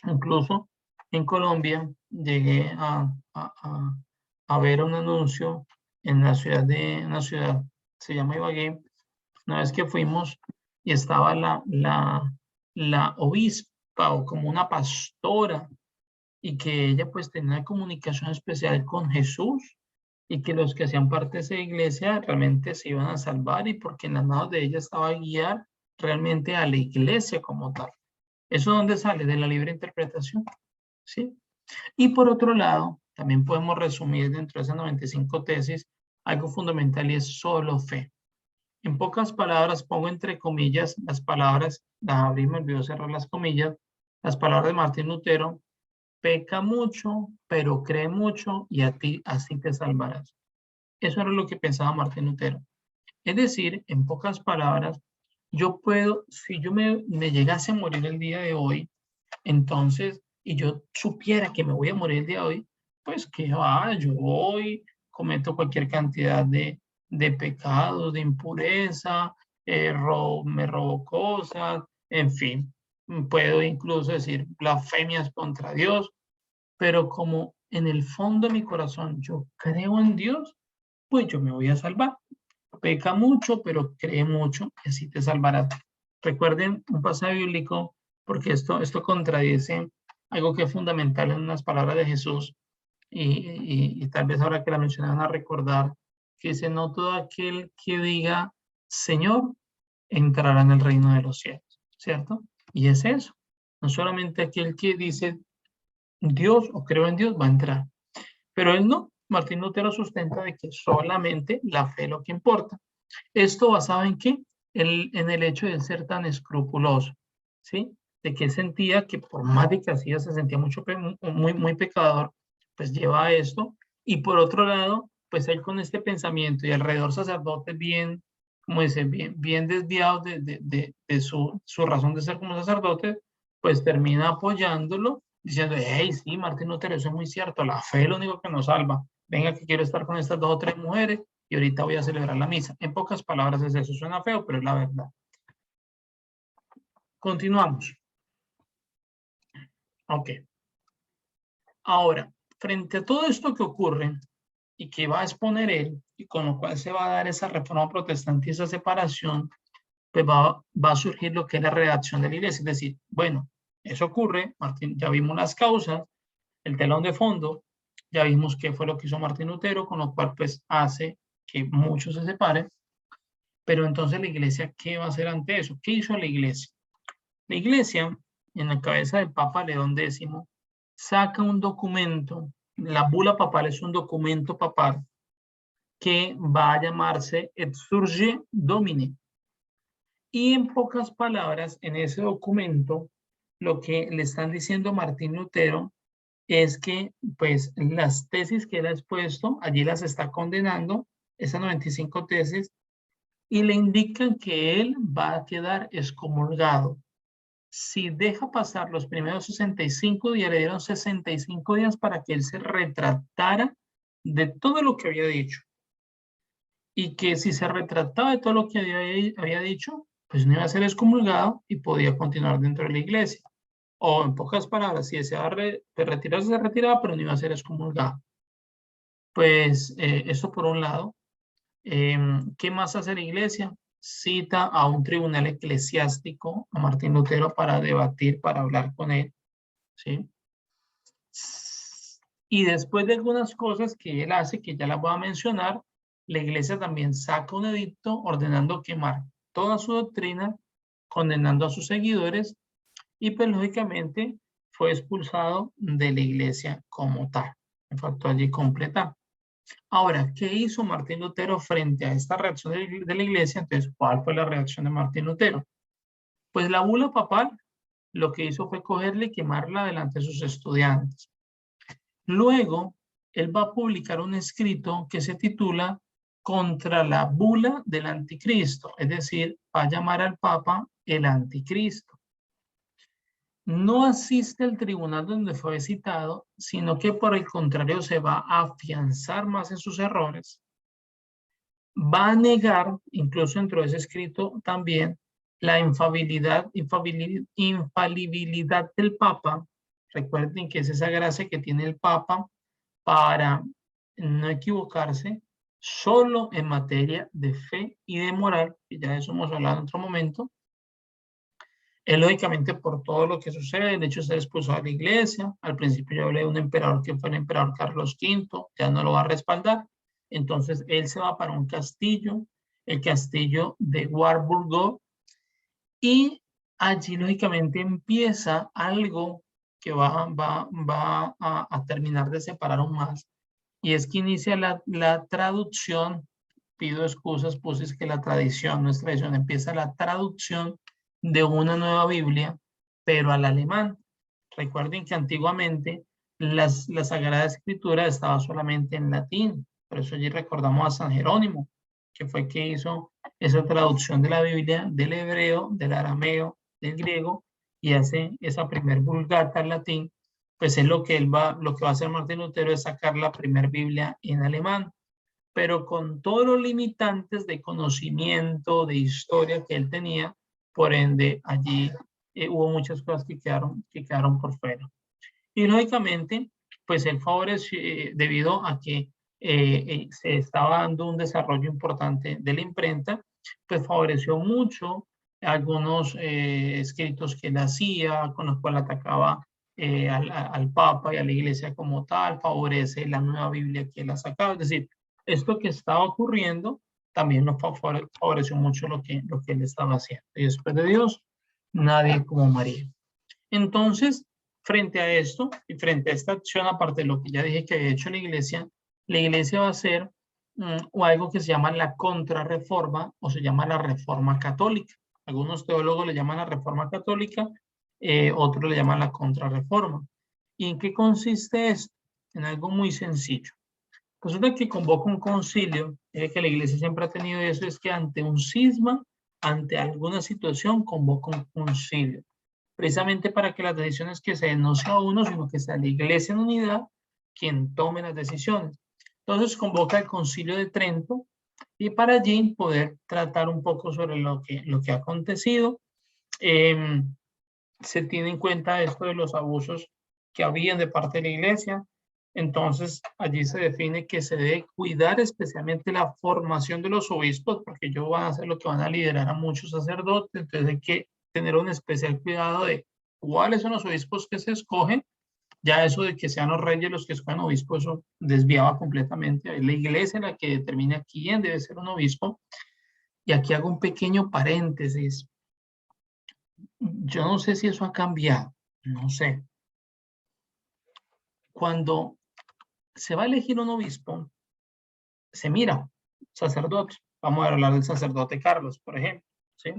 Incluso en Colombia llegué a ver un anuncio en una ciudad, se llama Ibagué, una vez que fuimos y estaba la obispa o como una pastora y que ella pues tenía una comunicación especial con Jesús y que los que hacían parte de esa iglesia realmente se iban a salvar y porque en las manos de ella estaba a guiar realmente a la iglesia como tal. ¿Eso dónde sale? De la libre interpretación, ¿sí? Y por otro lado, también podemos resumir dentro de esas 95 tesis algo fundamental y es solo fe. En pocas palabras, pongo entre comillas las palabras, las abrí, me olvidó cerrar las comillas, las palabras de Martín Lutero: peca mucho, pero cree mucho y a ti así te salvarás. Eso era lo que pensaba Martín Lutero. Es decir, en pocas palabras, yo puedo, si yo me llegase a morir el día de hoy, entonces, y yo supiera que me voy a morir el día de hoy, pues que yo voy, cometo cualquier cantidad de pecados, de impureza, me robo cosas, en fin, puedo incluso decir blasfemias contra Dios, pero como en el fondo de mi corazón yo creo en Dios, pues yo me voy a salvar. Peca mucho, pero cree mucho y así te salvarás. Recuerden un pasaje bíblico, porque esto contradice algo que es fundamental en unas palabras de Jesús, y tal vez ahora que la mencionaban a recordar, que dice: no todo aquel que diga Señor entrará en el reino de los cielos, ¿cierto? Y es eso, no solamente aquel que dice Dios o creo en Dios va a entrar, pero él no. Martín Lutero sustenta de que solamente la fe es lo que importa. Esto basado en qué? En el hecho de ser tan escrupuloso, ¿sí? De que él sentía que por más de que hacía se sentía muy pecador, pues lleva a esto. Y por otro lado, pues él con este pensamiento y alrededor sacerdotes bien, como dice, bien desviados de su razón de ser como sacerdote, pues termina apoyándolo, diciendo: hey, sí, Martín Lutero, eso es muy cierto, la fe es lo único que nos salva. Venga, que quiero estar con estas 2 o 3 mujeres y ahorita voy a celebrar la misa. En pocas palabras es eso, suena feo, pero es la verdad. Continuamos. Ok. Ahora, frente a todo esto que ocurre y que va a exponer él, y con lo cual se va a dar esa reforma protestante y esa separación, pues va a surgir lo que es la redacción de la iglesia. Es decir, bueno, eso ocurre, Martín, ya vimos las causas, el telón de fondo, ya vimos qué fue lo que hizo Martín Lutero, con lo cual pues hace que muchos se separen. Pero entonces la iglesia, ¿qué va a hacer ante eso? ¿Qué hizo la iglesia? La iglesia, en la cabeza del Papa León X, saca un documento, la bula papal es un documento papal que va a llamarse Exsurge Domini. Y en pocas palabras, en ese documento, lo que le están diciendo a Martín Lutero es que pues las tesis que él ha expuesto, allí las está condenando, esas 95 tesis, y le indican que él va a quedar excomulgado. Si deja pasar los primeros 65 días, le dieron 65 días para que él se retratara de todo lo que había dicho. Y que si se retrataba de todo lo que había dicho, pues no iba a ser excomulgado y podía continuar dentro de la iglesia. O en pocas palabras, si deseaba retirarse, se retiraba, pero no iba a ser excomulgado. Pues eso por un lado. ¿Qué más hace la iglesia? Cita a un tribunal eclesiástico, a Martín Lutero, para debatir, para hablar con él, ¿sí? Y después de algunas cosas que él hace, que ya las voy a mencionar, la iglesia también saca un edicto ordenando quemar toda su doctrina, condenando a sus seguidores, y pues lógicamente fue expulsado de la iglesia como tal. Me faltó allí completar. Ahora, ¿qué hizo Martín Lutero frente a esta reacción de la iglesia? Entonces, ¿cuál fue la reacción de Martín Lutero? Pues la bula papal lo que hizo fue cogerla y quemarla delante de sus estudiantes. Luego, él va a publicar un escrito que se titula contra la bula del anticristo, es decir, va a llamar al Papa el anticristo. No asiste al tribunal donde fue citado, sino que por el contrario se va a afianzar más en sus errores, va a negar, incluso dentro de ese escrito también, la infalibilidad del Papa. Recuerden que es esa gracia que tiene el Papa para no equivocarse solo en materia de fe y de moral, y ya de eso hemos hablado en otro momento. Él, lógicamente, por todo lo que sucede, el hecho de ser expulsado de la iglesia, al principio yo hablé de un emperador que fue el emperador Carlos V, ya no lo va a respaldar, entonces él se va para un castillo, el castillo de Warburgo, y allí lógicamente empieza algo que va a terminar de separar aún más, y es que inicia la traducción, pido excusas, pues es que la tradición, no es tradición, empieza la traducción de una nueva Biblia, pero al alemán. Recuerden que antiguamente la Sagrada Escritura estaba solamente en latín, por eso allí recordamos a San Jerónimo, que fue que hizo esa traducción de la Biblia del hebreo, del arameo, del griego, y hace esa primer vulgata en latín. Pues es lo que lo que va a hacer Martín Lutero es sacar la primer Biblia en alemán, pero con todos los limitantes de conocimiento, de historia que él tenía, por ende allí hubo muchas cosas que quedaron por fuera. Y lógicamente, pues él favoreció, debido a que se estaba dando un desarrollo importante de la imprenta, pues favoreció mucho algunos escritos que él hacía, con los cuales atacaba al Papa y a la Iglesia como tal, favorece la nueva Biblia que él ha sacado. Es decir, esto que estaba ocurriendo también nos favoreció mucho lo que él estaba haciendo. Y después de Dios, nadie como María. Entonces, frente a esto y frente a esta acción, aparte de lo que ya dije que había hecho la iglesia va a hacer o algo que se llama la contrarreforma o se llama la reforma católica. Algunos teólogos le llaman la reforma católica, otros le llaman la contrarreforma. ¿Y en qué consiste esto? En algo muy sencillo. Resulta que convoca un concilio, que la iglesia siempre ha tenido eso, es que ante un cisma, ante alguna situación, convoca un concilio, precisamente para que las decisiones que se den no sea uno, sino que sea la iglesia en unidad quien tome las decisiones. Entonces convoca el concilio de Trento y para allí poder tratar un poco sobre lo que ha acontecido. Se tiene en cuenta esto de los abusos que habían de parte de la iglesia. Entonces, allí se define que se debe cuidar especialmente la formación de los obispos, porque ellos van a ser lo que van a liderar a muchos sacerdotes. Entonces, hay que tener un especial cuidado de cuáles son los obispos que se escogen. Ya eso de que sean los reyes los que escogen obispos, eso desviaba completamente. Es la iglesia la que determina quién debe ser un obispo. Y aquí hago un pequeño paréntesis. Yo no sé si eso ha cambiado, no sé. Cuando se va a elegir un obispo, se mira, sacerdote. Vamos a hablar del sacerdote Carlos, por ejemplo, ¿sí?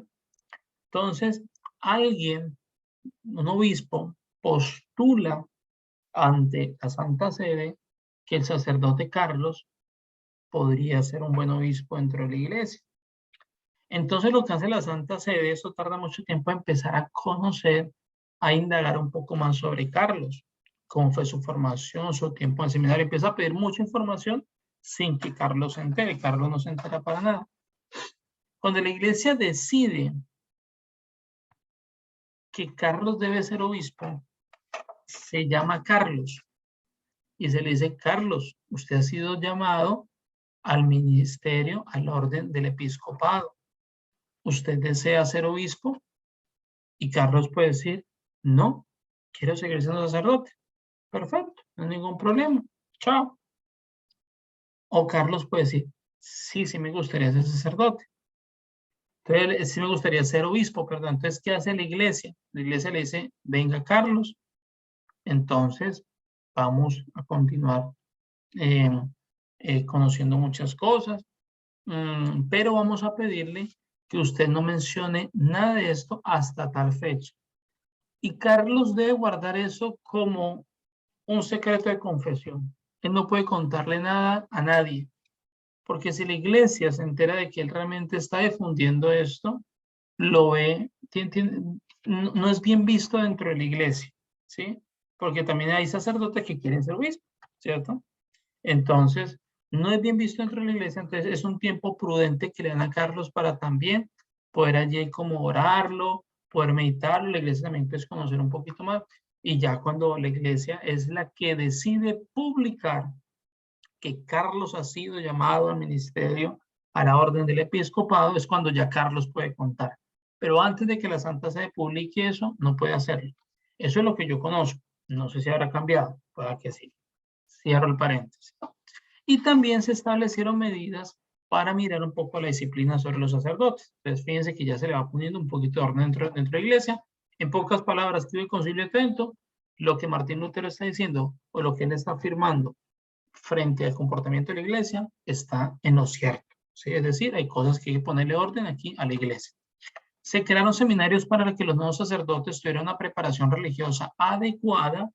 Entonces, alguien, un obispo, postula ante la Santa Sede que el sacerdote Carlos podría ser un buen obispo dentro de la iglesia. Entonces, lo que hace la Santa Sede, eso tarda mucho tiempo en empezar a conocer, a indagar un poco más sobre Carlos, cómo fue su formación, su tiempo en el seminario. Empieza a pedir mucha información sin que Carlos se entere. Carlos no se entera para nada. Cuando la iglesia decide que Carlos debe ser obispo, se llama Carlos y se le dice: Carlos, usted ha sido llamado al ministerio, al orden del episcopado. ¿Usted desea ser obispo? Y Carlos puede decir: no, quiero seguir siendo sacerdote. Perfecto, no hay ningún problema. Chao. O Carlos puede decir: sí, sí me gustaría ser sacerdote. Entonces, sí me gustaría ser obispo, perdón. Entonces, ¿qué hace la iglesia? La iglesia le dice: venga, Carlos, entonces vamos a continuar eh, conociendo muchas cosas, pero vamos a pedirle que usted no mencione nada de esto hasta tal fecha. Y Carlos debe guardar eso como un secreto de confesión. Él no puede contarle nada a nadie, Porque si la iglesia se entera de que él realmente está difundiendo esto, lo ve, no es bien visto dentro de la iglesia, ¿sí? Porque también hay sacerdotes que quieren ser obispos, ¿cierto? Entonces, no es bien visto dentro de la iglesia, entonces es un tiempo prudente que le dan a Carlos para también poder allí como orarlo, poder meditarlo, la iglesia también pues conocer un poquito más, y ya cuando la iglesia es la que decide publicar que Carlos ha sido llamado al ministerio a la orden del episcopado, es cuando ya Carlos puede contar. Pero antes de que la Santa Sede publique eso, no puede hacerlo. Eso es lo que yo conozco. No sé si habrá cambiado, pueda que sí. Cierro el paréntesis. Y también se establecieron medidas para mirar un poco la disciplina sobre los sacerdotes. Entonces, fíjense que ya se le va poniendo un poquito de orden dentro de la iglesia. En pocas palabras, escribe el Concilio de Trento, lo que Martín Lutero está diciendo o lo que él está afirmando frente al comportamiento de la iglesia está en lo cierto, ¿sí? Es decir, hay cosas que hay que ponerle orden aquí a la iglesia. Se crearon seminarios para que los nuevos sacerdotes tuvieran una preparación religiosa adecuada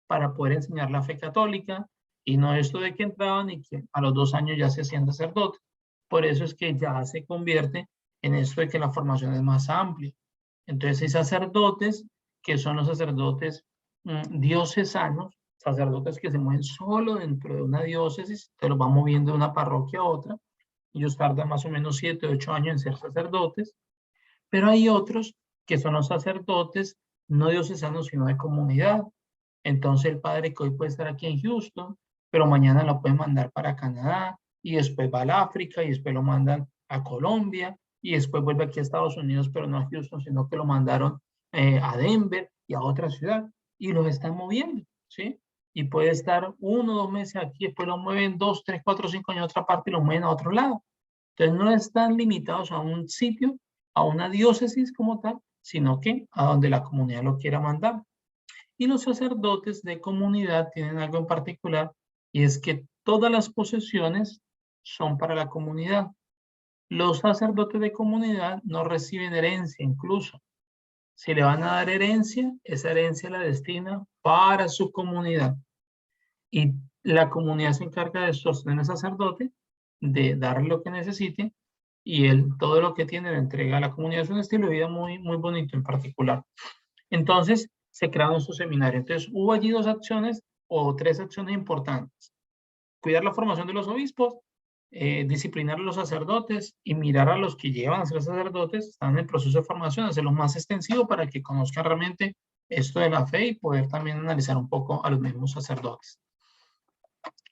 para poder enseñar la fe católica, y no esto de que entraban y que a los 2 años ya se hacían sacerdotes. Por eso es que ya se convierte en esto de que la formación es más amplia. Entonces hay sacerdotes que son los sacerdotes diocesanos, sacerdotes que se mueven solo dentro de una diócesis, te los van moviendo de una parroquia a otra. Ellos tardan más o menos 7 o 8 años en ser sacerdotes, pero hay otros que son los sacerdotes no diocesanos, sino de comunidad. Entonces el padre que hoy puede estar aquí en Houston, pero mañana lo pueden mandar para Canadá, y después va al África, y después lo mandan a Colombia, y después vuelve aquí a Estados Unidos, pero no a Houston, sino que lo mandaron a Denver y a otra ciudad, y los están moviendo, ¿sí? Y puede estar 1 o 2 meses aquí, después lo mueven 2, 3, 4, 5 años a otra parte y lo mueven a otro lado. Entonces no están limitados a un sitio, a una diócesis como tal, sino que a donde la comunidad lo quiera mandar. Y los sacerdotes de comunidad tienen algo en particular, y es que todas las posesiones son para la comunidad. Los sacerdotes de comunidad no reciben herencia incluso. Si le van a dar herencia, esa herencia la destina para su comunidad. Y la comunidad se encarga de sostener al sacerdote, de darle lo que necesite, y él todo lo que tiene lo entrega a la comunidad. Es un estilo de vida muy, muy bonito en particular. Entonces, se crearon estos seminarios. Entonces, hubo allí 2 acciones o 3 acciones importantes. Cuidar la formación de los obispos, disciplinar a los sacerdotes y mirar a los que llevan a ser sacerdotes, están en el proceso de formación, hacerlo más extensivo para que conozcan realmente esto de la fe y poder también analizar un poco a los mismos sacerdotes.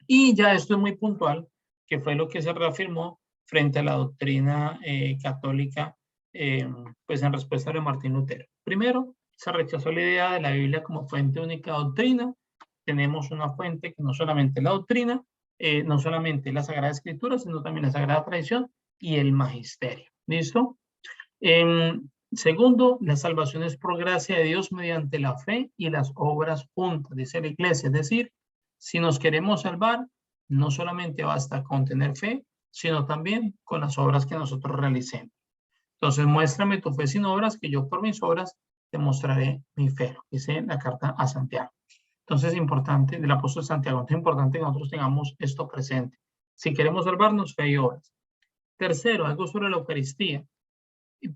Y ya esto es muy puntual, que fue lo que se reafirmó frente a la doctrina católica, pues en respuesta de Martín Lutero. Primero, se rechazó la idea de la Biblia como fuente única de doctrina. Tenemos una fuente que no solamente la doctrina, no solamente la Sagrada Escritura, sino también la Sagrada Tradición y el Magisterio. ¿Listo? Segundo, la salvación es por gracia de Dios mediante la fe y las obras juntas, dice la Iglesia. Es decir, si nos queremos salvar, no solamente basta con tener fe, sino también con las obras que nosotros realicemos. Entonces, muéstrame tu fe sin obras, que yo por mis obras te mostraré mi fe, dice la carta a Santiago. Entonces, es importante, del apóstol Santiago, es importante que nosotros tengamos esto presente. Si queremos salvarnos, fe y obras. Tercero, algo sobre la Eucaristía,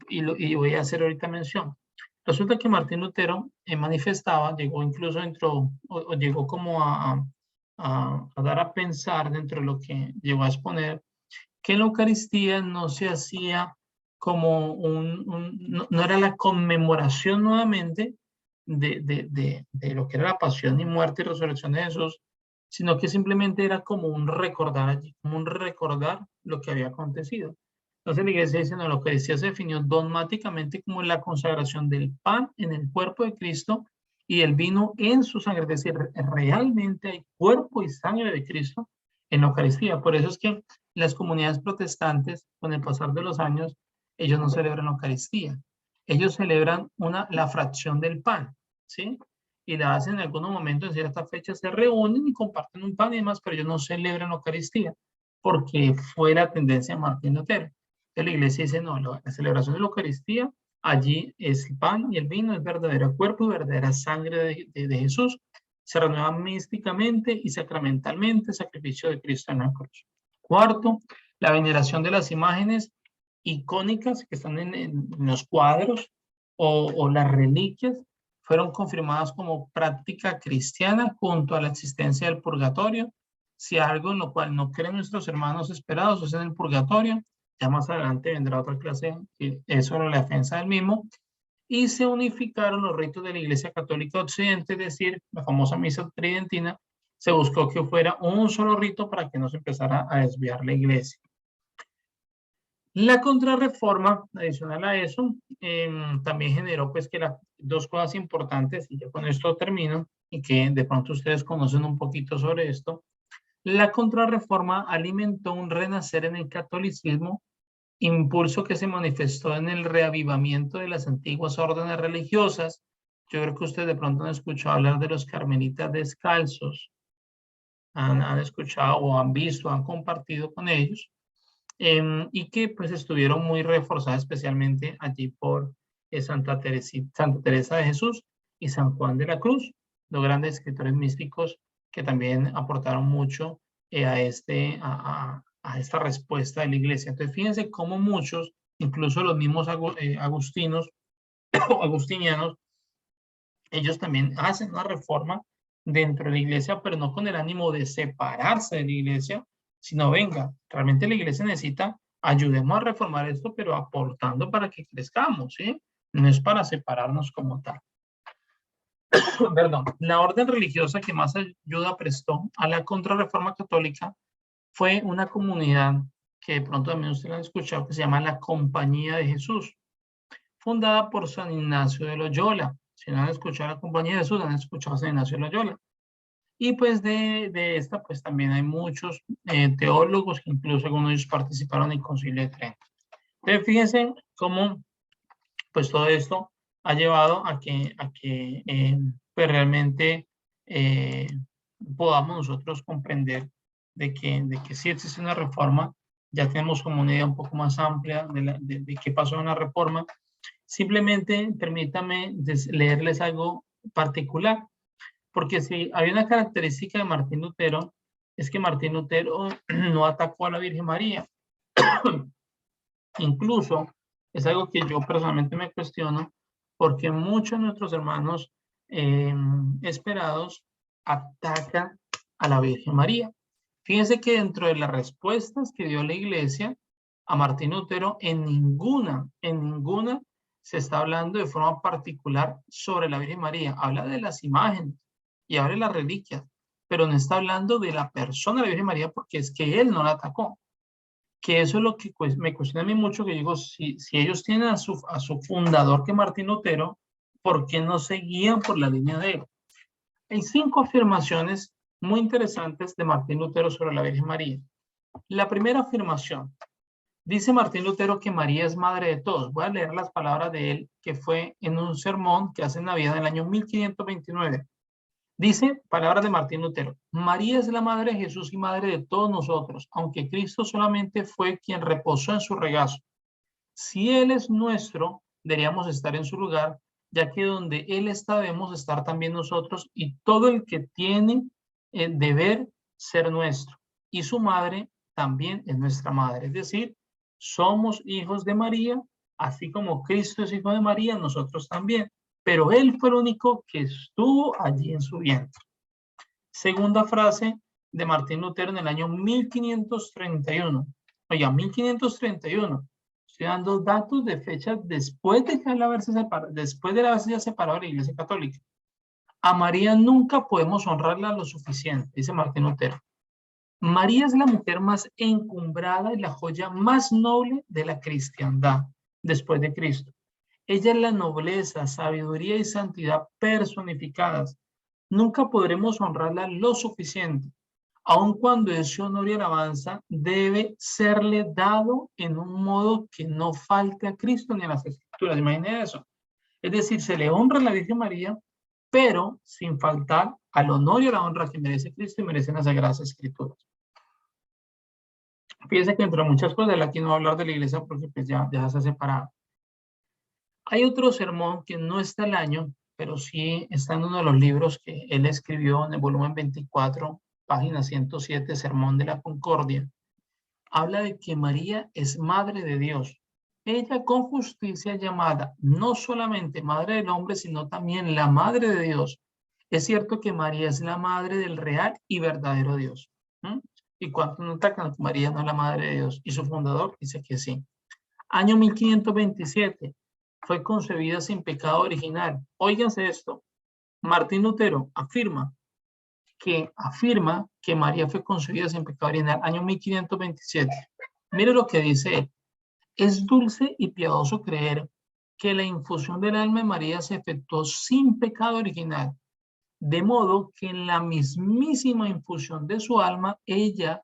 y voy a hacer ahorita mención. Resulta que Martín Lutero manifestaba, llegó incluso dentro, o llegó como a dar a pensar dentro de lo que llegó a exponer, que la Eucaristía no se hacía como no era la conmemoración nuevamente de lo que era la pasión y muerte y resurrección de Jesús, sino que simplemente era como un recordar allí, como un recordar lo que había acontecido. Entonces la iglesia dice, no, la Eucaristía se definió dogmáticamente como la consagración del pan en el cuerpo de Cristo y el vino en su sangre. Es decir, realmente hay cuerpo y sangre de Cristo en la Eucaristía. Por eso es que las comunidades protestantes, con el pasar de los años, ellos no celebran la Eucaristía. Ellos celebran la fracción del pan, ¿sí? Y la hacen en algunos momentos, en ciertas fechas, se reúnen y comparten un pan y demás, pero ellos no celebran la Eucaristía, porque fue la tendencia de Martín Lutero. Entonces la iglesia dice, no, la celebración de la Eucaristía, allí es el pan y el vino, es verdadero cuerpo y verdadera sangre de Jesús. Se renueva místicamente y sacramentalmente el sacrificio de Cristo en la cruz. Cuarto, La veneración de las imágenes icónicas que están en los cuadros o las reliquias fueron confirmadas como práctica cristiana junto a la existencia del purgatorio. Si algo en lo cual no creen nuestros hermanos esperados es en el purgatorio, ya más adelante vendrá otra clase que es sobre la defensa del mismo, y se unificaron los ritos de la Iglesia Católica Occidente, es decir, la famosa misa tridentina, se buscó que fuera un solo rito para que no se empezara a desviar la Iglesia. La contrarreforma, adicional a eso, también generó pues que dos cosas importantes, y ya con esto termino, y que de pronto ustedes conocen un poquito sobre esto. La contrarreforma alimentó un renacer en el catolicismo, impulso que se manifestó en el reavivamiento de las antiguas órdenes religiosas. Yo creo que ustedes de pronto han escuchado hablar de los carmelitas descalzos, han escuchado o han visto, han compartido con ellos. Y que pues estuvieron muy reforzadas especialmente allí por Santa Teresa de Jesús y San Juan de la Cruz, los grandes escritores místicos que también aportaron mucho a esta respuesta de la iglesia. Entonces fíjense cómo muchos, incluso los mismos agustinos o agustinianos, ellos también hacen una reforma dentro de la iglesia, pero no con el ánimo de separarse de la iglesia, sino venga, realmente la iglesia necesita, ayudemos a reformar esto, pero aportando para que crezcamos, ¿sí? No es para separarnos como tal. Perdón, la orden religiosa que más ayuda prestó a la contrarreforma católica fue una comunidad que de pronto también ustedes han escuchado, que se llama la Compañía de Jesús, fundada por San Ignacio de Loyola. Si no han escuchado la Compañía de Jesús, han escuchado a San Ignacio de Loyola. Y pues de esta, pues también hay muchos teólogos que incluso algunos de ellos participaron en el Concilio de Trento. Entonces, fíjense cómo pues todo esto ha llevado a que pues realmente podamos nosotros comprender de que sí existe una reforma. Ya tenemos como una idea un poco más amplia de qué pasó en la reforma. Simplemente permítame leerles algo particular, porque si hay una característica de Martín Lutero, es que Martín Lutero no atacó a la Virgen María. Incluso es algo que yo personalmente me cuestiono, porque muchos de nuestros hermanos esperados atacan a la Virgen María. Fíjense que dentro de las respuestas que dio la iglesia a Martín Lutero, en ninguna se está hablando de forma particular sobre la Virgen María. Habla de las imágenes y habla de las reliquias, pero no está hablando de la persona de la Virgen María, porque es que él no la atacó. Que eso es lo que pues, me cuestiona a mí mucho, que digo, si ellos tienen a su fundador, que Martín Lutero, ¿por qué no se guían por la línea de él? Hay 5 afirmaciones muy interesantes de Martín Lutero sobre la Virgen María. La primera afirmación, dice Martín Lutero que María es madre de todos. Voy a leer las palabras de él, que fue en un sermón que hace en Navidad del año 1529. Dice, palabras de Martín Lutero: María es la madre de Jesús y madre de todos nosotros, aunque Cristo solamente fue quien reposó en su regazo. Si Él es nuestro, deberíamos estar en su lugar, ya que donde Él está debemos estar también nosotros, y todo el que tiene el deber ser nuestro. Y su madre también es nuestra madre. Es decir, somos hijos de María, así como Cristo es hijo de María, nosotros también. Pero Él fue el único que estuvo allí en su vientre. Segunda frase de Martín Lutero en el año 1531. Oiga, 1531. Estoy dando datos de fechas después de que haberse separado, después de haberse separado de la Iglesia Católica. A María nunca podemos honrarla lo suficiente, dice Martín Lutero. María es la mujer más encumbrada y la joya más noble de la cristiandad después de Cristo. Ella es la nobleza, sabiduría y santidad personificadas. Nunca podremos honrarla lo suficiente, aun cuando ese honor y alabanza debe serle dado en un modo que no falte a Cristo ni a las Escrituras. Imaginen eso. Es decir, se le honra a la Virgen María, pero sin faltar al honor y a la honra que merece Cristo y merecen las Sagradas Escrituras. Fíjense que entre muchas cosas, aquí no voy a hablar de la iglesia porque pues ya se ha separado. Hay otro sermón que no está al año, pero sí está en uno de los libros que él escribió en el volumen 24, página 107, Sermón de la Concordia. habla de que María es madre de Dios. Ella con justicia llamada no solamente madre del hombre, sino también la madre de Dios. Es cierto que María es la madre del real y verdadero Dios. ¿Mm? Y cuando no atacan que María no es la madre de Dios, y su fundador dice que sí. Año 1527, fue concebida sin pecado original. Óiganse esto, Martín Lutero afirma que María fue concebida sin pecado original, año 1527. Mire lo que dice él. Es dulce y piadoso creer que la infusión del alma de María se efectuó sin pecado original, de modo que en la mismísima infusión de su alma, ella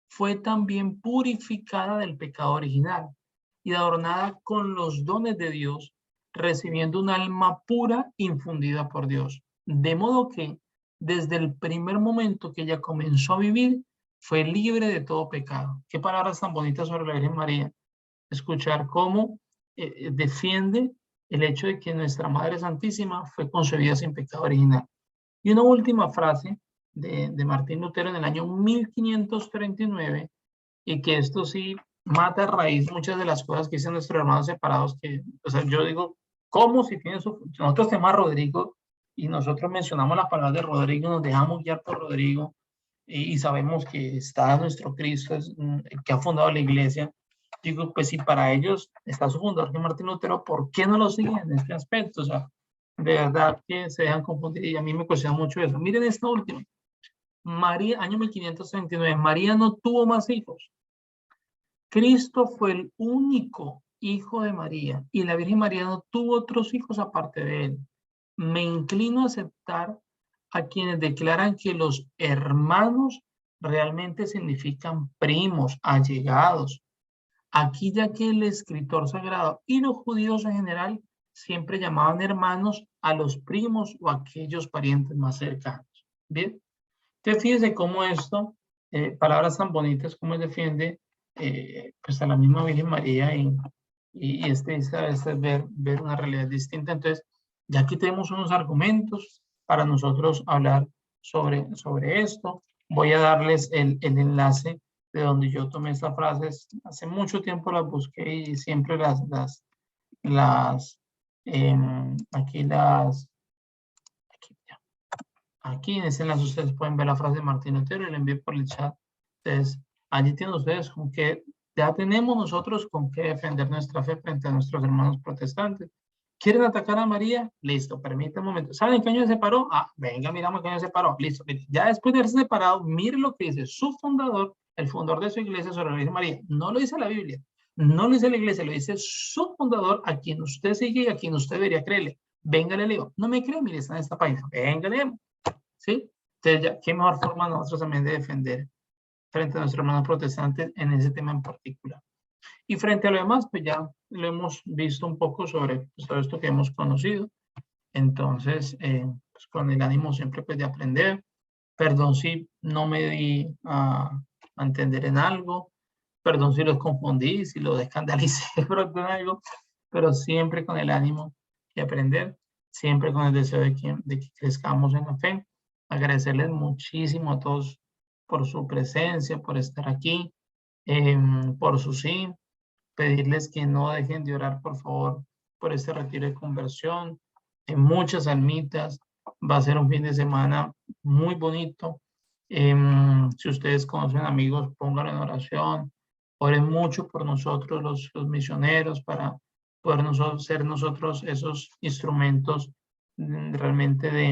fue también purificada del pecado original y adornada con los dones de Dios, recibiendo un alma pura infundida por Dios. De modo que desde el primer momento que ella comenzó a vivir, fue libre de todo pecado. Qué palabras tan bonitas sobre la Virgen María. Escuchar cómo defiende el hecho de que nuestra Madre Santísima fue concebida sin pecado original. Y una última frase de Martín Lutero en el año 1539, y que esto sí mata a raíz muchas de las cosas que dicen nuestros hermanos separados, que, o sea, yo digo, ¿cómo si tiene su... Nosotros tenemos a Rodrigo y nosotros mencionamos las palabras de Rodrigo, nos dejamos guiar por Rodrigo y sabemos que está nuestro Cristo, es, el que ha fundado la iglesia. Digo, pues si para ellos está su fundador, que Martín Lutero, ¿por qué no lo siguen en este aspecto? O sea, de verdad que se dejan confundir y a mí me cuestiona mucho eso. Miren esta última. María, año 1539, María no tuvo más hijos. Cristo fue el único hijo de María y la Virgen María no tuvo otros hijos aparte de él. Me inclino a aceptar a quienes declaran que los hermanos realmente significan primos, allegados. Aquí ya que el escritor sagrado y los judíos en general siempre llamaban hermanos a los primos o aquellos parientes más cercanos. Bien, entonces fíjese cómo esto, palabras tan bonitas como él defiende pues a la misma Virgen María y este ver una realidad distinta. Entonces, ya aquí tenemos unos argumentos para nosotros hablar sobre esto. Voy a darles el enlace de donde yo tomé estas frases. Hace mucho tiempo las busqué y siempre aquí aquí en ese enlace ustedes pueden ver la frase de Martín Lutero y la envié por el chat. Entonces, allí tienen ustedes con qué, ya tenemos nosotros con qué defender nuestra fe frente a nuestros hermanos protestantes. ¿Quieren atacar a María? Listo, permítanme un momento. ¿Saben qué año se separó? Ah, venga, miramos qué año se separó. Listo. Ya después de haberse separado, mire lo que dice su fundador, el fundador de su iglesia sobre la Virgen María. No lo dice la Biblia, no lo dice la iglesia, lo dice su fundador, a quien usted sigue y a quien usted debería creerle. Venga, le leo. No me cree, mire, está en esta página. Venga, leemos. ¿Sí? Entonces, ya, ¿qué mejor forma nosotros también de defender frente a nuestros hermanos protestantes en ese tema en particular? Y frente a lo demás, pues ya lo hemos visto un poco sobre pues, todo esto que hemos conocido. Entonces, pues con el ánimo siempre pues de aprender. Perdón si no me di a entender en algo. Perdón si los confundí, si los escandalicé con algo. Pero siempre con el ánimo de aprender. Siempre con el deseo de que crezcamos en la fe. Agradecerles muchísimo a todos por su presencia, por estar aquí, por su sí. Pedirles que no dejen de orar, por favor, por este retiro de conversión. En muchas almitas. Va a ser un fin de semana muy bonito. Si ustedes conocen amigos, pónganlo en oración. Oren mucho por nosotros, los misioneros, para poder ser nosotros esos instrumentos realmente de